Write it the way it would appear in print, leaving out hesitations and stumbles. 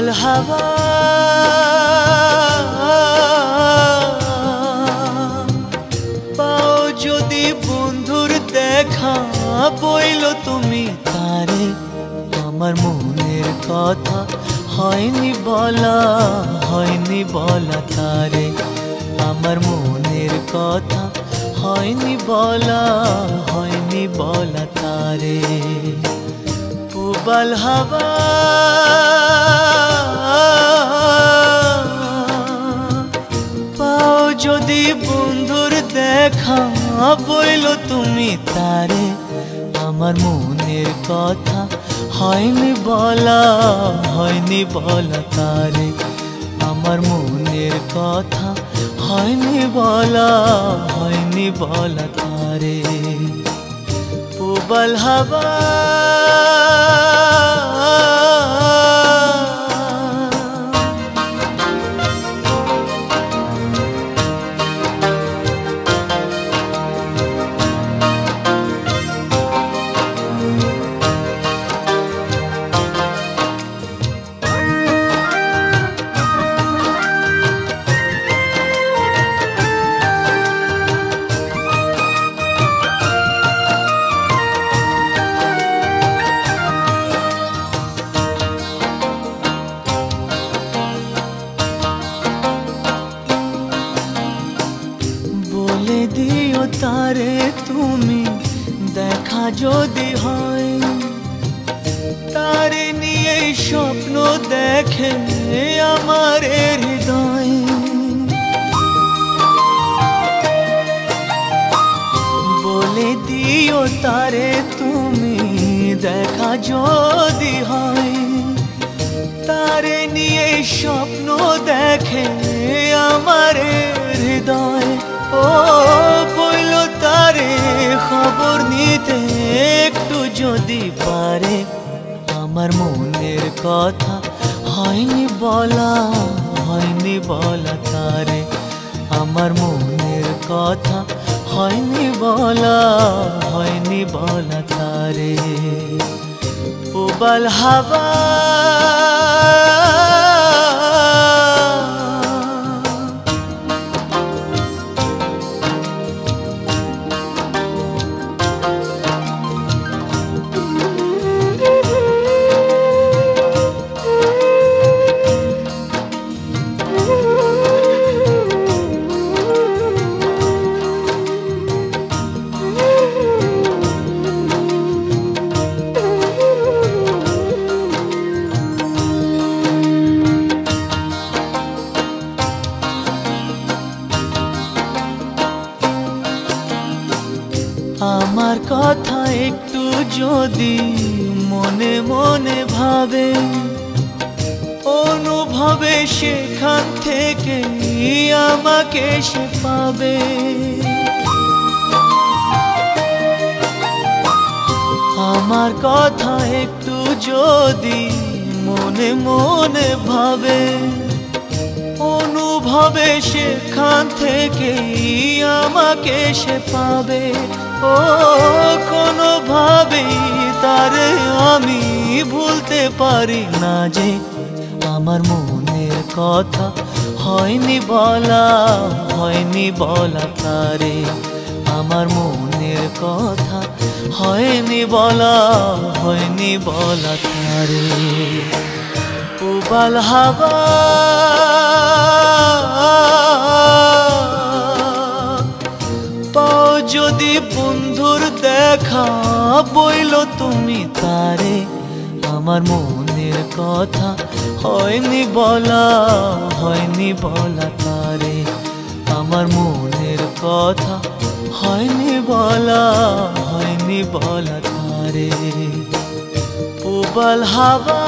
পুবাল হাওয়া পাও যদি বন্ধুর দেখা বইল তুমি তারে আমার মনের কথা হয়নি বলা তারে আমার মনের কথা হয়নি বলা তারে পুবাল হাওয়া পাও যদি বন্ধুর দেখা বইল তুমি তারে আমার মনের কথা হয়নি বলা তারে আমার মনের কথা হয়নি বলা তারে পুবাল হাওয়া বলে দিও তারে তুমি দেখা যদি হয় তারে নিয়ে স্বপ্ন দেখে আমার হৃদয় বলে দিও তারে তুমি দেখা যদি হয় তারে নিয়ে স্বপ্ন দেখে আমার হৃদয় ও বইল তারে খবর নিতে একটু যদি পারে আমার মনের কথা হয়নি বলা তারে আমার মনের কথা হয়নি বলা তারে পুবাল হাওয়া আমার কথা একটু যদি মনে মনে ভাবে অনুভবে সেখান থেকে আমাকে সে পাবে আমার কথা একটু যদি মনে মনে ভাবে অনুভবে সেখান থেকে আমাকে সে পাবে ও কোনোভাবেই তারে আমি ভুলতে পারি না যে আমার মনের কথা হয়নি বলা তারে আমার মনের কথা হয়নি বলা তারে পুবাল হাওয়া পাও যদি বন্ধুর দেখা বইল তুমি তারে আমার মনের কথা হয়নি বলা তারে আমার মনের কথা হয়নি বলা তারে পুবাল হাওয়া